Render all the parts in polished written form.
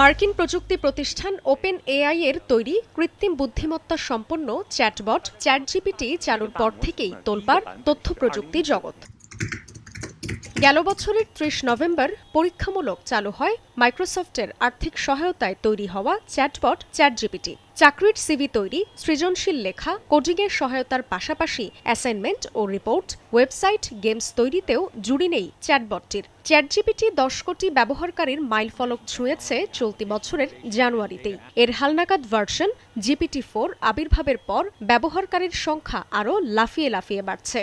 মার্কিন প্রযুক্তি প্রতিষ্ঠান ওপেন এআই এর তৈরি কৃত্রিম বুদ্ধিমত্তা সম্পন্ন চ্যাটবট চ্যাটজিপিটি চালুর পর থেকেই তোলপাড় তথ্য প্রযুক্তি জগৎ। গেল বছরের ৩০ নভেম্বর পরীক্ষামূলক চালু হয় মাইক্রোসফটের আর্থিক সহায়তায় তৈরি হওয়া চ্যাটবট চ্যাটজিপিটি। চাকরির সিভি তৈরি, সৃজনশীল লেখা, কোডিংয়ের সহায়তার পাশাপাশি অ্যাসাইনমেন্ট ও রিপোর্ট, ওয়েবসাইট, গেমস তৈরিতেও জুড়ি নেই চ্যাটবটটির। চ্যাটজিপিটি ১০ কোটি ব্যবহারকারীর মাইলফলক ছুঁয়েছে চলতি বছরের জানুয়ারিতেই। এর হালনাগাদ ভার্সন GPT-4 আবির্ভাবের পর ব্যবহারকারীর সংখ্যা আরও লাফিয়ে লাফিয়ে বাড়ছে।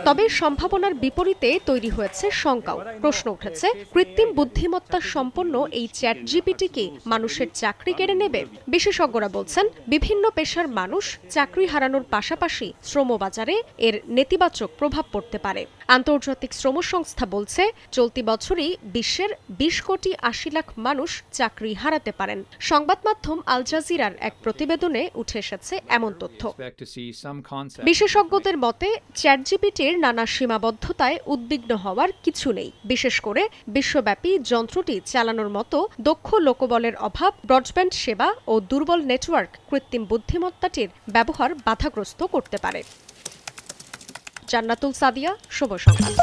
তবে সম্ভাবনার বিপরীতে তৈরি হয়েছে শঙ্কাও। প্রশ্ন উঠেছে, কৃত্রিম বুদ্ধিমত্তা সম্পন্ন এই চ্যাটজিপিটি কি মানুষের চাকরি কেড়ে নেবে? বিশেষজ্ঞরা বলছেন, বিভিন্ন পেশার মানুষ চাকরি হারানোর পাশাপাশি শ্রমবাজারে এর নেতিবাচক প্রভাব পড়তে পারে। আন্তর্জাতিক শ্রম সংস্থা বলছে, চলতি বছরই বিশ্বের ২০ কোটি ৮০ লাখ মানুষ চাকরি হারাতে পারেন। সংবাদ মাধ্যম আল জাজিরার এক প্রতিবেদনে উঠে এসেছে এমন তথ্য। বিশেষজ্ঞদের মতে, চ্যাটজিপিটির নানা সীমাবদ্ধতায় উদ্বিগ্ন হওয়ার কিছু নেই। বিশেষ করে বিশ্বব্যাপী যন্ত্রটি চালানোর মতো দক্ষ লোকবলের অভাব, ব্রডব্যান্ড সেবা ও দুর্বল নেটওয়ার্ক কৃত্রিম বুদ্ধিমত্তাটির ব্যবহার বাধাগ্রস্ত করতে পারে। জান্নাতুল সাদিয়া, সময় সংবাদ।